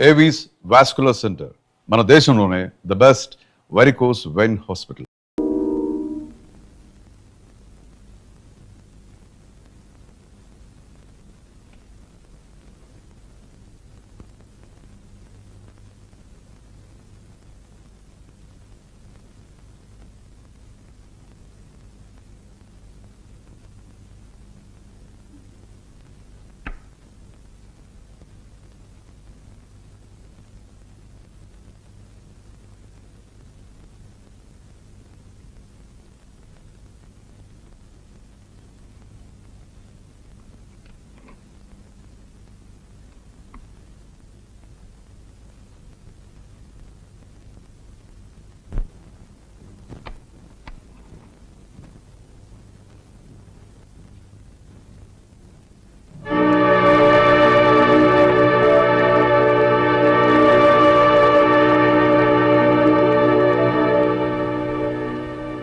Avis vascular centre మన దేశంలోనే the best varicose vein hospital.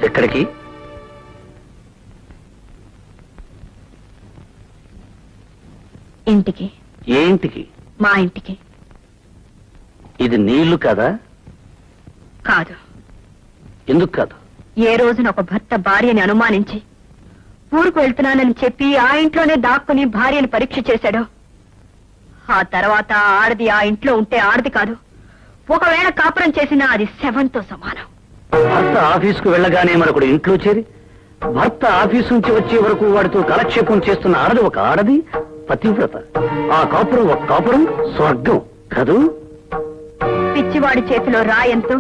ఎక్కడికి? ఇంటికి. ఏ ఇంటికి? మా ఇంటికి. ఇది నీళ్లు కాదా? కాదు. ఎందుకు కాదు? ఏ రోజున ఒక భర్త భార్యని అనుమానించి ఊరుకు వెళ్తున్నానని చెప్పి ఆ ఇంట్లోనే దాక్కుని భార్యని పరీక్ష చేశాడో ఆ తర్వాత ఆడది ఆ ఇంట్లో ఉంటే ఆడది కాదు, ఒకవేళ కాపురం చేసినా అది శవంతో సమానం. భర్త ఆఫీసుకు వెళ్ళగానే మరొకడు ఇంట్లో చేరి భర్త ఆఫీసు నుంచి వచ్చే వరకు వాడితో కాలక్షేపం చేస్తున్న ఆడది ఒక ఆడది, పతివ్రత. ఆ కాపురం ఒక కాపురం, స్వర్గం కదూ? పిచ్చివాడి చేతిలో రాయంతో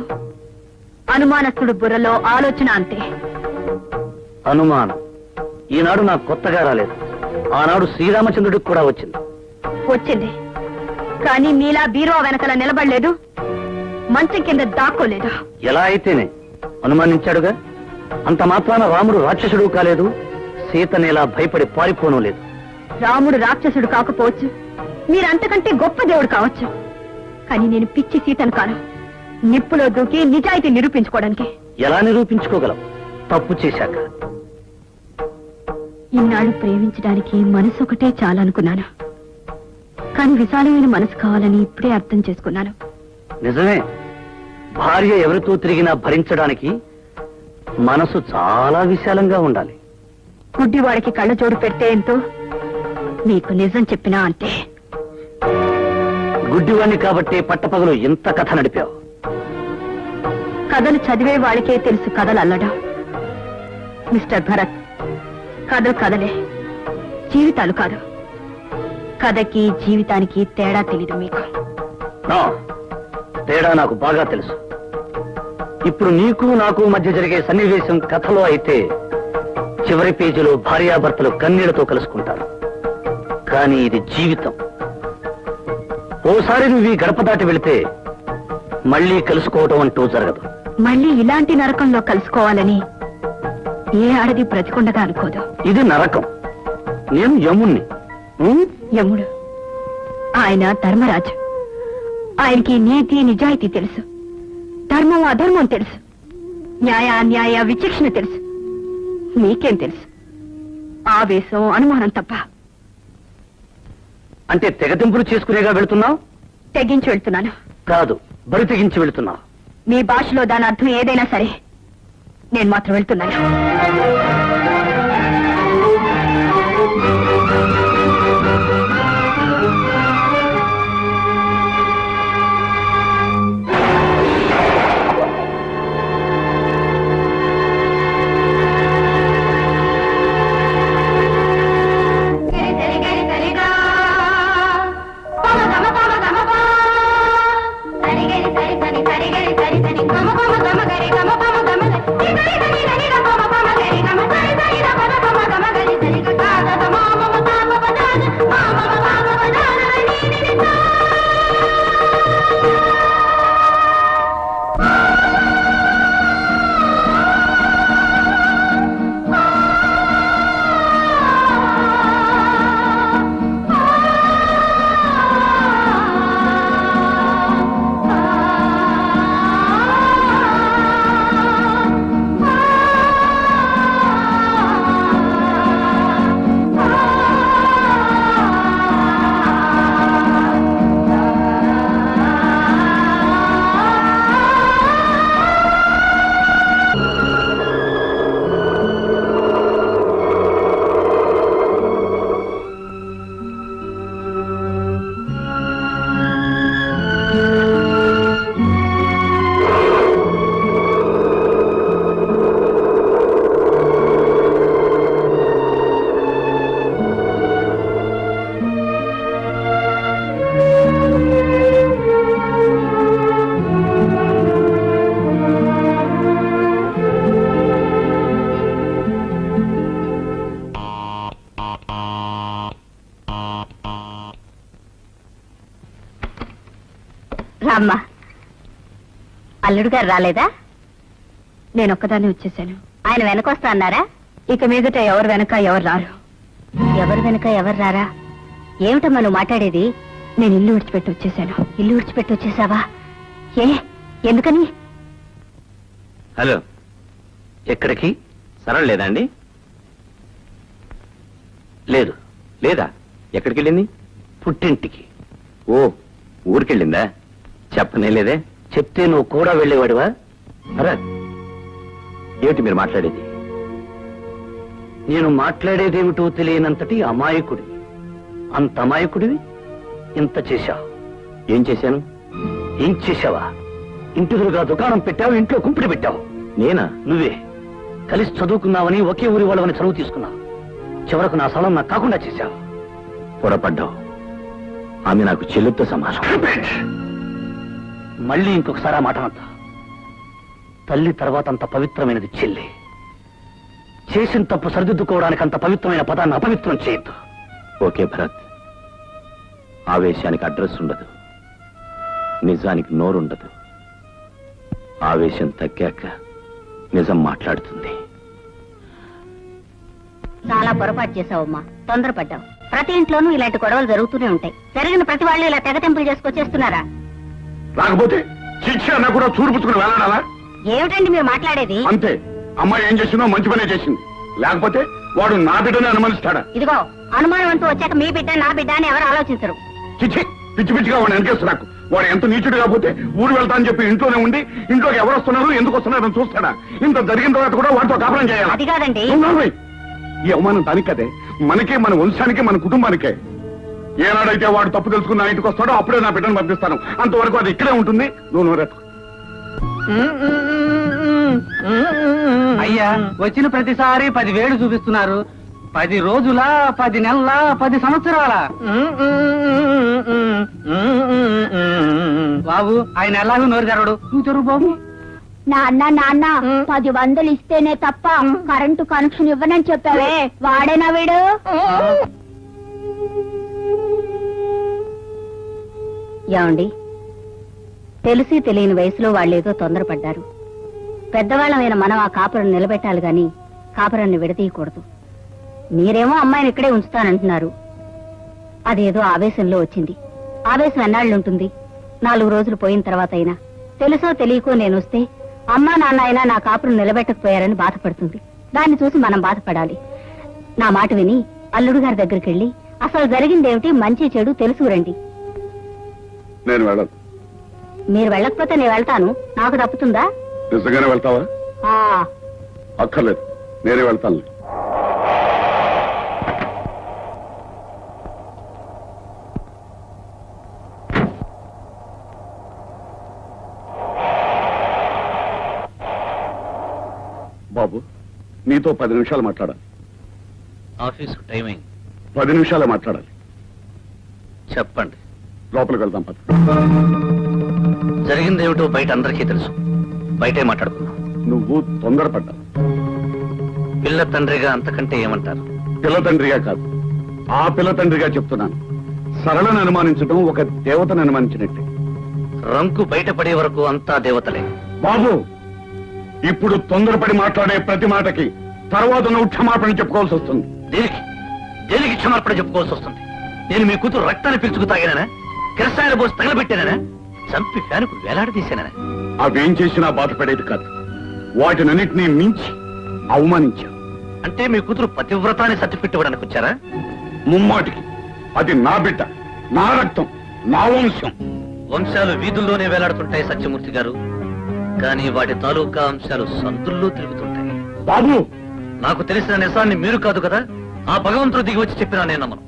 అనుమానస్తుడు బుర్రలో ఆలోచన అంతే. అనుమానం ఈనాడు నాకు కొత్తగా రాలేదు. ఆనాడు శ్రీరామచంద్రుడికి కూడా వచ్చింది. వచ్చింది, కానీ మీలా బీరువా వెనకల నిలబడలేదు, మంచం కింద దాక్కోలేదు. ఎలా అయితేనే అనుమానించాడుగా. అంత మాత్రాన రాముడు రాక్షసుడు కాలేదు, సీతనేలా భయపడి పారిపోను లేదు. రాముడు రాక్షసుడు కాకపోవచ్చు, మీరంతకంటే గొప్ప దేవుడు కావచ్చు, కానీ నేను పిచ్చి సీతను కాను. నిప్పులో దూకి నిజాయితీ నిరూపించుకోవడానికి. ఎలా నిరూపించుకోగలవు తప్పు చేశాక? ఇన్నాళ్ళు ప్రేమించడానికి మనసు ఒకటే చాలనుకున్నాను, కానీ విశాలమైన మనసు కావాలని ఇప్పుడే అర్థం చేసుకున్నాను. నిజమే, భార్య ఎవరితో తిరిగినా భరించడానికి మనసు చాలా విశాలంగా ఉండాలి. గుడ్డివాడికి కళ్ళజోడు పెడితే ఎంతో, మీకు నిజం చెప్పినా అంతే. గుడ్డివాణ్ణి కాబట్టి పట్టపగలు ఎంత కథ నడిపావు. కథలు చదివే వాళ్ళకే తెలుసు కథలు అల్లడం. మిస్టర్ భరత్, కథలు కథలే, జీవితాలు కాదు. కథకి జీవితానికి తేడా తెలీదు మీకు. తేడా నాకు బాగా తెలుసు. ఇప్పుడు నీకు నాకు మధ్య జరిగే సన్నివేశం కథలో అయితే చివరి పేజీలో భార్యాభర్తలు కన్నీళ్లతో కలుసుకుంటారు. కానీ ఇది జీవితం. ఓసారి నువ్వు ఈ గడప దాటి వెళితే మళ్ళీ కలుసుకోవటం అంటూ జరగదు. మళ్ళీ ఇలాంటి నరకంలో కలుసుకోవాలని ఏ ఆడది బ్రతికుండగా అనుకోదు. ఇది నరకం. నేను యముణ్ణి. యముడు ఆయన ధర్మరాజు. ఆయనకి నీతి నిజాయితీ తెలుసు, ధర్మం అధర్మం తెలుసు, న్యాయ అన్యాయ విచక్షణ తెలుసు. మీకేం తెలుసు? ఆవేశం అనుమానం తప్ప. అంటే తెగతింపులు చేసుకునేగా వెళుతున్నావు? తెగించి వెళ్తున్నాను. కాదు, బరి తెగించి వెళుతున్నావు. మీ భాషలో దాని అర్థం ఏదైనా సరే, నేను మాత్రం వెళ్తున్నాను. రామ్మా. అల్లుడు గారు రాలేదా? నేను ఒక్కదాన్ని వచ్చేసాను. ఆయన వెనకొస్తా అన్నారా? ఇక మీదట ఎవరు వెనక ఎవరు రారు. ఎవరు వెనక ఎవరు రారా? ఏమిటమ్మా నువ్వు మాట్లాడేది? నేను ఇల్లు విడిచిపెట్టి వచ్చేసాను. ఇల్లు విడిచిపెట్టి వచ్చేసావా? ఎందుకని? హలో, ఎక్కడికి? సరళ లేదా అండి? లేదు. లేదా? ఎక్కడికి వెళ్ళింది? పుట్టింటికి. ఓ, ఊరికెళ్ళిందా? చెప్పనే లేదే. చెప్తే నువ్వు కూడా వెళ్ళేవాడివా? అరా, ఏమిటి మీరు మాట్లాడేది? నేను మాట్లాడేదేమిటో తెలియనంతటి అమాయకుడివి. అంత అమాయకుడివి ఇంత చేశావు. ఏం చేశాను? ఏం చేశావా? ఇంటిదురుగా దుకాణం పెట్టావు, ఇంట్లో కుంపిడి పెట్టావు. నేనా? నువ్వే. కలిసి చదువుకున్నావని, ఒకే ఊరి వాళ్ళవని చదువు తీసుకున్నావు. చివరకు నా స్థలం నాకు కాకుండా చేశావు. పొరపడ్డావు. ఆమె నాకు చెల్లితో సమానం. మళ్ళీ ఇంకొకసారి ఆ మాట అంతా. తల్లి తర్వాత అంత పవిత్రమైనది చెల్లి. చేసిన తప్పు సరిదిద్దుకోవడానికి అంత పవిత్రమైన పదాన్ని అపవిత్రం చేయొద్దు. ఓకే భరత్, ఆవేశానికి అడ్రస్ ఉండదు, నిజానికి నోరుండదు. ఆవేశం తగ్గాక నిజం మాట్లాడుతుంది. చాలా పొరపాటు చేశావమ్మా, తొందరపడ్డావు. ప్రతి ఇంట్లోనూ ఇలాంటి గొడవలు జరుగుతూనే ఉంటాయి. జరిగిన ప్రతి వాళ్ళు ఇలా తెగతెంపులు చేసుకొచ్చేస్తున్నారా? రాకపోతే శిక్ష అన్న కూడా చూడుపుచ్చుకుని వెళ్ళాలా? ఏమిటండి మీరు మాట్లాడేది? అంతే. అమ్మాయి ఏం చేసిందో మంచి పనే చేసింది. లేకపోతే వాడు నా బిడ్డని అనుమానిస్తాడా? ఇదిగో, అనుమానం అంటూ వచ్చాక మీ బిడ్డ నా బిడ్డ అని ఎవరు ఆలోచించరు. చిచ్చి, పిచ్చి పిచ్చిగా వాడు వెనకేస్తు. నాకు వాడు ఎంత నీచుడు కాకపోతే ఊరు వెళ్తా అని చెప్పి ఇంట్లోనే ఉండి ఇంట్లోకి ఎవరు వస్తున్నారు, ఎందుకు వస్తున్నారు అని చూస్తాడా? ఇంత జరిగిన తర్వాత కూడా వాడితో కాపురం చేయాలి. అది కాదండి. ఈ అవమానం దానికి కదే, మనకే, మన వంశానికి, మన కుటుంబానికే. ఏనాడైతే వాడు తప్పు తెలుసుకుని నా ఇంటికి వస్తాడో అప్పుడే నా బిడ్డను పంపిస్తాను. అంతవరకు అది ఇక్కడే ఉంటుంది. నువ్వు నోరెత్తు. అయ్యా, వచ్చిన ప్రతిసారి 10,000 చూపిస్తున్నారు. 10 రోజుల, 10 నెలల, 10 సంవత్సరాల? బాబు, ఆయన ఎలాగో నోరు తెరవడు. నువ్వు తెరువు బాబు. నాన్న 10,000 ఇస్తేనే తప్ప కరెంటు కనెక్షన్ ఇవ్వనని చెప్పావే, వాడేనా వీడు? ఏమండి, తెలిసి తెలియని వయసులో వాళ్ళేదో తొందరపడ్డారు. పెద్దవాళ్ళమైన మనం ఆ కాపురం నిలబెట్టాలి గాని కాపురాన్ని విడతీయకూడదు. మీరేమో అమ్మాయిని ఇక్కడే ఉంచుతానంటున్నారు. అదేదో ఆవేశంలో వచ్చింది. ఆవేశం ఎన్నాళ్ళుంటుంది? 4 రోజులు పోయిన తర్వాత అయినా తెలుసో తెలియకో నేను వస్తే అమ్మా నాన్న అయినా నా కాపురం నిలబెట్టకపోయారని బాధపడుతుంది. దాన్ని చూసి మనం బాధపడాలి. నా మాట విని అల్లుడు గారి దగ్గరికి వెళ్ళి అసలు జరిగిందేమిటి, మంచి చెడు తెలుసుకురండి. నేను వెళ్ళను. మీరు వెళ్ళకపోతే నేను వెళ్తాను. నాకు తప్పుతుందా? నిజంగానే వెళ్తావా? ఆ అక్కర్లేదు, నేనే వెళ్తాను. బాబు, నీతో 10 నిమిషాలు మాట్లాడాలి. ఆఫీసు టైమింగ్ 10 నిమిషాలే మాట్లాడాలి. చెప్పండి. లోపలికి వెళ్దాం పద. జరిగిందేమిటో బయట అందరికీ తెలుసు. బయటే మాట్లాడుకుందాం. నువ్వు తొందరపడ్డావు. పిల్ల తండ్రిగా అంతకంటే ఏమంటారు? పిల్ల తండ్రిగా కాదు, ఆ పిల్ల తండ్రిగా చెప్తున్నాను. సరళను అనుమానించడం ఒక దేవతను అనుమానించినట్టే. రంకు బయటపడే వరకు అంతా దేవతలే. బాబు, ఇప్పుడు తొందరపడి మాట్లాడే ప్రతి మాటకి తర్వాత నువ్వు క్షమాపణ చెప్పుకోవాల్సి వస్తుంది. దేనికి దేనికి క్షమార్పణ చెప్పుకోవాల్సి వస్తుంది? నేను మీ కూతురు రక్తాన్ని పిలుచుకు తాగానా? కిరసాయన పోసి తగలబెట్టానా? చంపి ఫ్యానుకు వేలాడదీశానా? అవేం చేసినా బాధపడేది కాదు. వాటినన్నిటినీ మించి అవమానించావు. అంటే మీ కూతురు పతివ్రతాన్ని సర్టిఫికెట్ ఇవ్వడానికి వచ్చారా? ముమ్మాటికి అది నా బిడ్డ, నా రక్తం, నా వంశం. వంశాలు వీధుల్లోనే వేలాడుతుంటాయి సత్యమూర్తి గారు, కానీ వాటి తాలూకా అంశాలు సందుల్లో తిరుగుతుంటాయి. బాబు, నాకు తెలిసిన నిజాన్ని మీరు కాదు కదా, ఆ భగవంతుడు దిగి వచ్చి చెప్పినా నేను నమ్మను.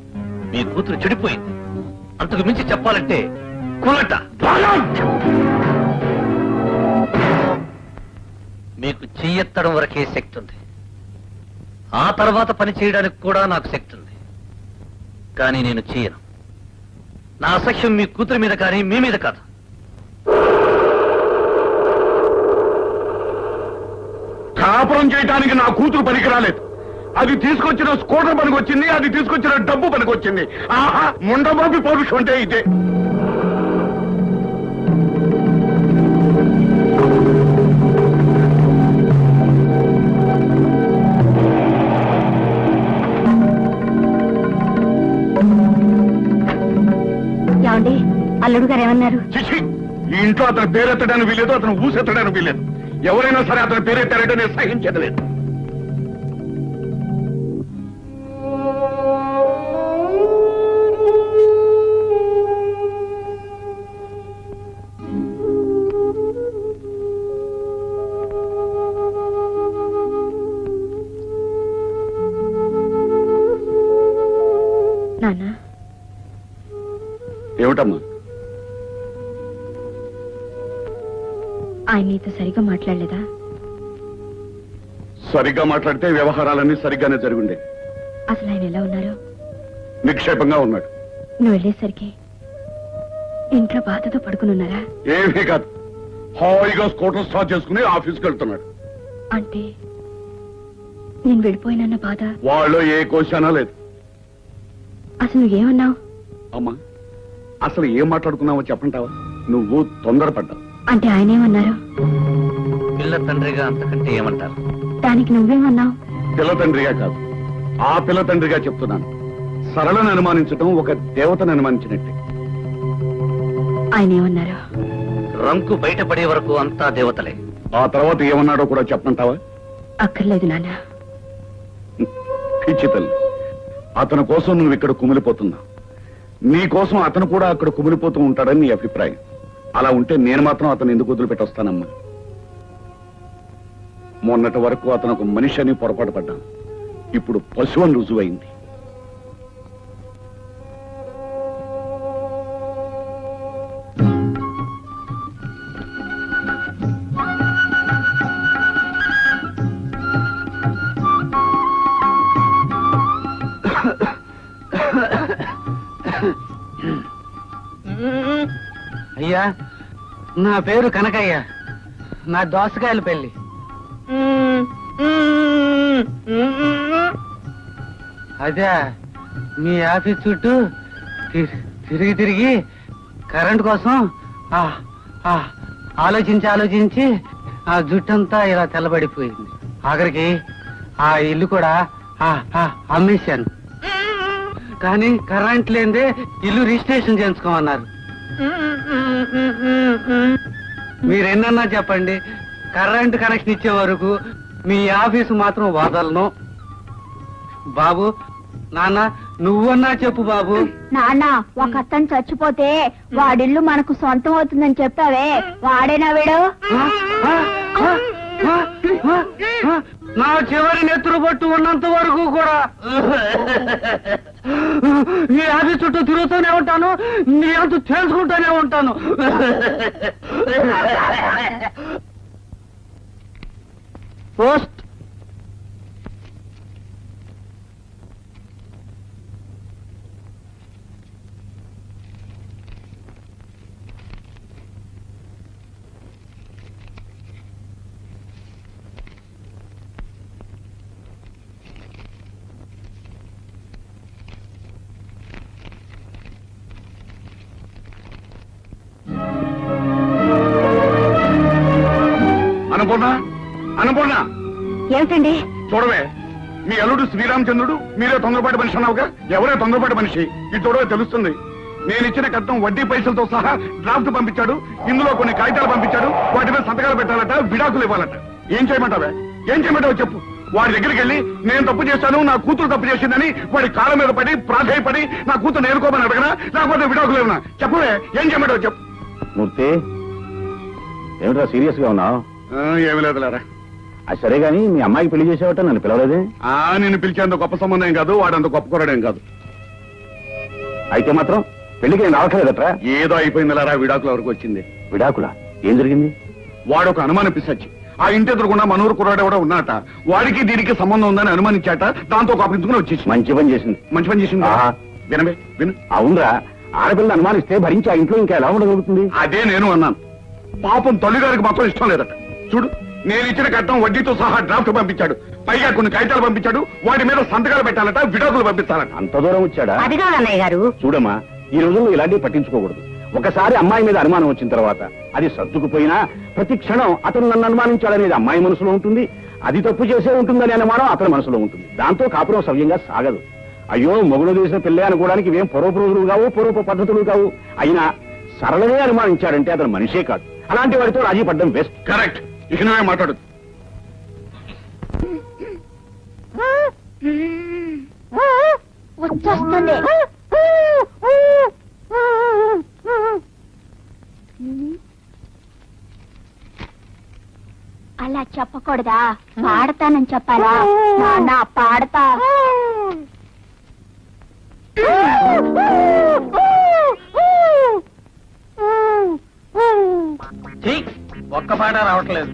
మీ కూతురు చెడిపోయింది. అంతకు మించి చెప్పాలంటే కులట. మీకు చెయ్యెత్తడం వరకే శక్తి ఉంది. ఆ తర్వాత పని చేయడానికి కూడా నాకు శక్తి ఉంది. కానీ నేను చెయ్యను. నా అసఖ్యం మీ కూతురి మీద కానీ మీ మీద కాదు. కాపురం చేయడానికి నా కూతురు పనికి రాలేదు. అది తీసుకొచ్చిన స్కూటర్ పనికి వచ్చింది, అది తీసుకొచ్చిన డబ్బు పనికి వచ్చింది. ఆహా, ముండబాబి పౌరుషం అంటే ఇదే. అల్లుడు గారు ఏమన్నారు? చిచి, ఈ ఇంట్లో అతని పేరెత్తడానికి వీలేదు, అతను ఊసెత్తడానికి వీలేదు. ఎవరైనా సరే అతని పేరెత్తారంటే నేను సహించేది లేదు. నాన్న, ఏమిటమ్మా? ఆయన నీతో సరిగా మాట్లాడలేదా? సరిగ్గా మాట్లాడితే వ్యవహారాలన్నీ సరిగ్గానే జరుగుండే. అసలు ఆయన ఎలా ఉన్నారు? నిక్షేపంగా ఉన్నాడు. నువ్వు వెళ్ళేసరికి ఇంట్లో బాధతో పడుకునున్నారా? ఏమీ కాదు, హాయిగా స్కూటర్ స్టార్ట్ చేసుకుని ఆఫీస్కి వెళ్తున్నాడు. అంటే నేను వెళ్ళిపోయినన్న బాధ? వాళ్ళు ఏ క్వశ్చనా లేదు. అసలు నువ్వేమన్నావు? అమ్మా, అసలు ఏం మాట్లాడుకున్నావో చెప్పంటావా? నువ్వు తొందరపడ్డావు. అంటే ఆయన ఏమన్నారు? పిల్ల తండ్రిగా అంతకంటే ఏమంటారు? దానికి నువ్వేమన్నావు? పిల్ల తండ్రిగా కాదు, ఆ పిల్ల తండ్రిగా చెప్తున్నాను. సరళను అనుమానించడం ఒక దేవతను అనుమానించినట్టే. ఆయన ఏమన్నారు? రంకు బయటపడే వరకు అంతా దేవతలే. ఆ తర్వాత ఏమన్నాడో కూడా చెప్పంటావా? అక్కర్లేదు నాన్న. పిచ్చి తల్లి, అతని కోసం నువ్వు ఇక్కడ కుమిలిపోతున్నావు. నీ కోసం అతను కూడా అక్కడ కుమిలిపోతూ ఉంటాడని నీ అభిప్రాయం. అలా ఉంటే నేను మాత్రం అతను ఎందుకు వదిలిపెట్టొస్తానమ్మా? మొన్నటి వరకు అతను ఒక మనిషి అని పొరపాటు పడ్డాను. ఇప్పుడు పశువు అని రుజువైంది. అయ్యా, నా పేరు కనకయ్య. నా దోసకాయల పెళ్లి. అదే మీ ఆఫీస్ చుట్టూ తిరిగి తిరిగి కరెంట్ కోసం ఆలోచించి ఆ జుట్టంతా ఇలా తెల్లబడిపోయింది. ఆఖరికి ఆ ఇల్లు కూడా అమ్మేశాను. కానీ కరెంట్ లేదే ఇల్లు రిజిస్ట్రేషన్ చేయించుకోమన్నారు. మీరెన్నన్నా చెప్పండి, కరెంట్ కనెక్షన్ ఇచ్చే వరకు మీ ఆఫీసు మాత్రం వదలను. బాబు, నాన్న, నువ్వన్నా చెప్పు బాబు. నాన్న, ఒక అతను చచ్చిపోతే వాడిల్లు మనకు సొంతం అవుతుందని చెప్పావే, వాడేనా వీడు? నా చివరి నెత్తురు పట్టు ఉన్నంత వరకు కూడా నీ ఆఫీస్ చుట్టూ తిరుగుతూనే ఉంటాను, నీ అంత తెలుసుకుంటూనే ఉంటాను. పోస్ట్. అనుపూర్ణ, ఏమిటండి? చూడవే, మీ అల్లుడు శ్రీరామచంద్రుడు, మీరే తొందరపాటి మనిషి అన్నావుగా. ఎవరే తొందరపాటి మనిషి? ఇది చూడవే తెలుస్తుంది. నేను ఇచ్చిన కట్నం వడ్డీ పైసలతో సహా డ్రాఫ్ట్ పంపించాడు. ఇందులో కొన్ని కాగితాలు పంపించాడు. వాటి మీద సంతకాలు పెట్టాలట, విడాకులు ఇవ్వాలట. ఏం చేయమంటావే? ఏం చేయమంటావో చెప్పు. వాడి దగ్గరికి వెళ్ళి నేను తప్పు చేశాను, నా కూతురు తప్పు చేసిందని వాడి కాళ్ళ మీద పడి ప్రాధాయపడి నా కూతురు నేర్కోమని అడగనా, లేకపోతే విడాకులు ఇవ్వనా? చెప్పవే, ఏం చేయమంటావు చెప్పు. మూర్తి, ఏమిట్రా సీరియస్ గా ఉన్నావు? ఏమి లేదులేరా. అది సరే గాని మీ అమ్మాయికి పెళ్లి చేసేవట నన్ను పిలవలేదే? నిన్ను పిలిచేంత గొప్ప సంబంధం ఏం కాదు, వాడంత గొప్ప కూరడేం కాదు. అయితే మాత్రం పెళ్లికి నేను రావట్లేదట్రా? ఏదో అయిపోయిందిలేరా, విడాకుల వరకు వచ్చింది. విడాకులా? ఏం జరిగింది? వాడు ఒక అనుమానం పిసచ్చి ఆ ఇంటి ఎదురుకుండా మనూరు కుర్రాడు కూడా ఉన్నట. వాడికి దీనికి సంబంధం ఉందని అనుమానించాట. దాంతో కోపించుకుని వచ్చేసి మంచి పని చేసింది. మంచి పని చేసింది. ఆహా. వినవే, విను. అవునరా, ఆడపిల్లని అనుమానిస్తే భరించి ఆ ఇంట్లో ఇంకా ఎలా ఉండగలుగుతుంది? అదే నేను అన్నాను. పాపం తల్లిగారికి మాత్రం ఇష్టం లేదట. చూడు, నేను ఇచ్చిన కట్నం వడ్డీతో సహా డ్రాఫ్ట్ పంపించాడు. పైగా కొన్ని కాగితాలు పంపించాడు. వాటి మీద సంతకాలు పెట్టాలట, విడాకులు పంపించాలట. అంత దూరం వచ్చాడా? అదిగా అన్నయ్య గారు. చూడమ్మా, ఈ రోజుల్లో ఇలాంటివి పట్టించుకోకూడదు. ఒకసారి అమ్మాయి మీద అనుమానం వచ్చిన తర్వాత అది సర్దుకుపోయినా ప్రతి క్షణం అతను నన్ను అనుమానించాడనేది అమ్మాయి మనసులో ఉంటుంది. అది తప్పు చేసే ఉంటుందని అనుమానం అతని మనసులో ఉంటుంది. దాంతో కాపురం సవ్యంగా సాగదు. అయ్యో, మొగుడు చేసిన పెళ్ళే అనుకోవడానికి ఇవేం పూర్వపు రోజులు కావు, పూర్వపు పద్ధతులు కావు. అయినా సరళనే అనుమానించాడంటే అతను మనిషే కాదు. అలాంటి వాడితో రాజీ పడ్డం బెస్ట్. కరెక్ట్. ఇక నువ్వే మాట్లాడు. వచ్చేస్తుంది. అలా చెప్పకూడదా? పాడతానని చెప్పాలా? నాన్న పాడతా. ఒక్క పాట రావట్లేదు.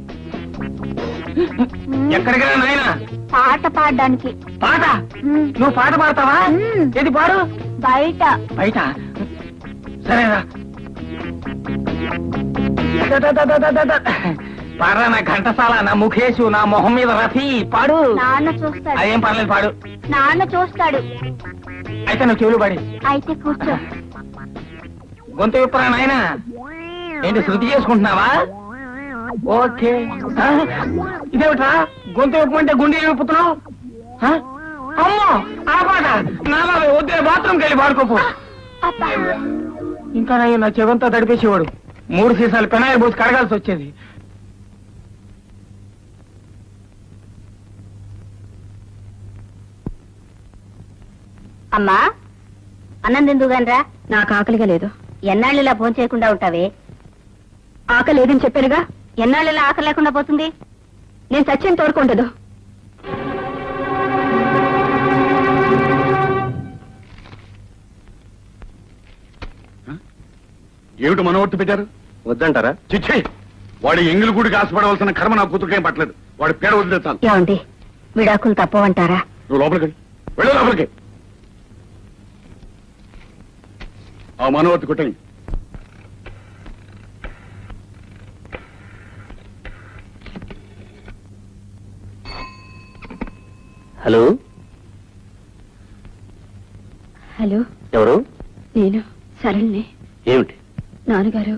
ఎక్కడికి రా నాయనా? పాట పాడడానికి. పాట? నువ్వు పాట పాడతావా? ఏది పాడు? బయట. బయట? సరేరా. పాడరా నా ఘంటసాల, నా ముఖేషు, నా మొహం మీద రఫీ పాడు. నాన్న చూస్తాడు. అదేం పర్లేదు పాడు. నాన్న చూస్తాడు. అయితే నువ్వు చెవులు పాడి. అయితే కూర్చో. గొంతు విప్పరా నాయనా. ఏంటి శృతి చేసుకుంటున్నావా? ఓకే. ఇదేమిట్రా గొంతు విప్పమంటే గుండె విప్పుతున్నావు? అమ్మో ఆ పాట నా వద్దే, బాత్రూమ్కి వెళ్ళి పాడుకోపో. అబ్బా. ఇంకా నా చెవంతా తడిపేసేవాడు. 3 సీసాలు పెనాయిల్ పోసి కడగాల్సి వచ్చేది. అమ్మా, అన్నం తిందుగానరా. నాకు ఆకలిగా లేదు. ఎన్నాళ్ళు ఇలా ఫోన్ చేయకుండా ఉంటావే? ఆకలి లేదని చెప్పానుగా. ఎన్నాళ్ళు ఇలా ఆకలి లేకుండా పోతుంది? నేను సత్యం తోడుకుంటదు. ఏమిటి మనవర్తి పెట్టారు? వద్దంటారా? చిచ్చి, వాడి ఎంగిలి గుడికి ఆశపడవలసిన కర్మ నా కూతురుకేం పట్టలేదు. వాడి పేడ వదిలేస్తాను. ఏమండి, విడాకులు తప్పవంటారా? నువ్వు లోపలికి వెళ్ళు లోపలికి. ఆ మనవర్తి కొట్టండి. Hello, hello. ఎవరు? నేను సరళని. ఏమిటి? నాన్నగారు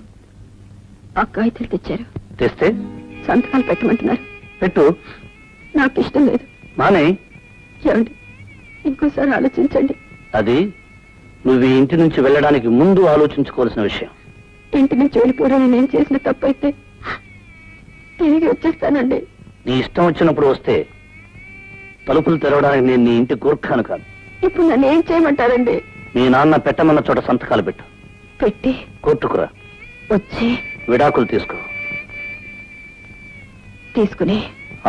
అక్కాయితలు తెచ్చారు. తెస్తే సంతకాలు పెట్టమంటున్నారు. పెట్టు. నాకు ఇష్టం లేదు. మానే. ఏమండి, ఇంకోసారి ఆలోచించండి. అది నువ్వు ఈ ఇంటి నుంచి వెళ్ళడానికి ముందు ఆలోచించుకోవాల్సిన విషయం. ఇంటి నుంచి వెళ్ళిపోవడం నేను చేసిన తప్పైతే తిరిగి వచ్చేస్తానండి. నీ ఇష్టం వచ్చినప్పుడు వస్తే తలుపులు తెరవడానికి నేను నీ ఇంటి గూర్ఖాను కాదు. ఇప్పుడు నన్ను ఏం చేయమంటారండి? మీ నాన్న పెట్టమన్న చోట సంతకాలు పెట్టు. పెట్టి కోర్టుకురా. వచ్చి విడాకులు తీసుకో. తీసుకుని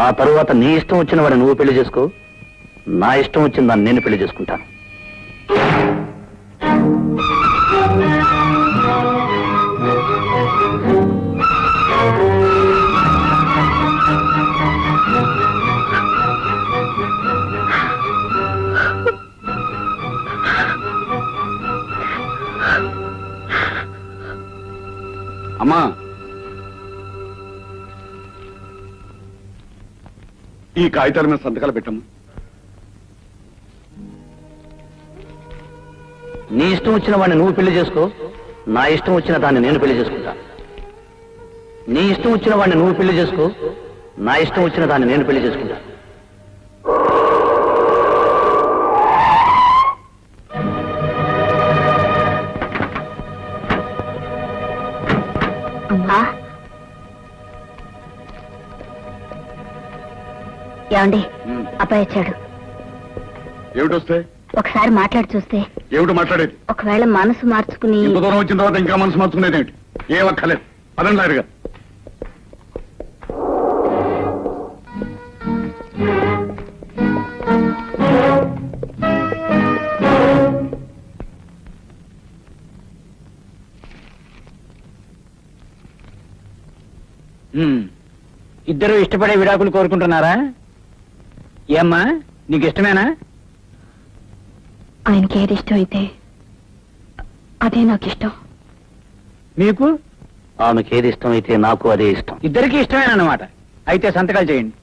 ఆ తరువాత నీ ఇష్టం వచ్చిన వాడిని నువ్వు పెళ్లి చేసుకో. నా ఇష్టం వచ్చిన దాన్ని నేను పెళ్లి చేసుకుంటాను. అమ్మా, ఈ కాగితాల మీద సంతకాలు పెట్టమ్మా. నీ ఇష్టం వచ్చిన వాడిని నువ్వు పెళ్లి చేసుకో. నా ఇష్టం వచ్చిన దాన్ని నేను పెళ్లి చేసుకుంటా. నీ ఇష్టం వచ్చిన వాడిని నువ్వు పెళ్లి చేసుకో. నా ఇష్టం వచ్చిన దాన్ని నేను పెళ్లి చేసుకుంటా. ఏమండి, అబ్బాయి వచ్చాడు. ఏమిటి వస్తే? ఒకసారి మాట్లాడి చూస్తే. ఏమిటి మాట్లాడేది? ఒకవేళ మనసు మార్చుకుని. ఇంత దూరం వచ్చిన తర్వాత ఇంకా మనసు మార్చుకునేది ఏమిటి? ఏం అక్కర్లేదు. పదండి లాయరుగా. ఇద్దరు ఇష్టపడే విడాకులు కోరుకుంటున్నారా? ఏమ్మా, నీకు ఇష్టమేనా? ఆయనకి ఏది ఇష్టం అయితే అదే నాకు ఇష్టం. మీకు? ఆమెకి ఏది ఇష్టం అయితే నాకు అదే ఇష్టం. ఇద్దరికి ఇష్టమేనన్నమాట. అయితే సంతకాలు చేయండి.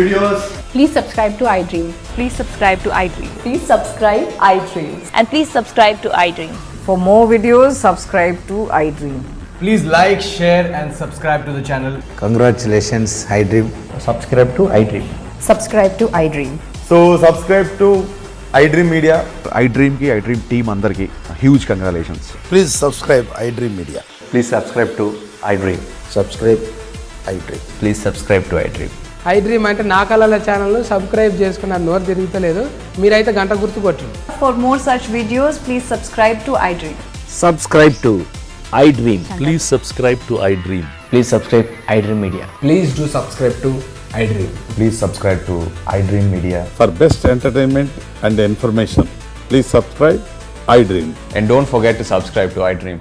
videos. Please subscribe to iDream. Please subscribe to iDream. Please subscribe iDream. And please subscribe to iDream. For more videos, subscribe to iDream. Please like, share, and subscribe to the channel. Congratulations, iDream. Subscribe to iDream. Subscribe to iDream. So subscribe to iDream Media. iDream కి iDream team అందరికి huge congratulations. Please subscribe iDream Media. Please subscribe to iDream. Subscribe iDream. Please subscribe to iDream. iDream అంటే నా కళల channel subscribe చేసుకున్న నోరు తిరుగుతలేదు, మీరైతే గంట గుర్తు కొట్టండి. For more such videos, please subscribe to iDream. Subscribe to iDream. Please subscribe to iDream. Please subscribe iDream Media. Please do subscribe to iDream. Please subscribe to iDream Media. For best entertainment and information, please subscribe iDream. And don't forget to subscribe to iDream.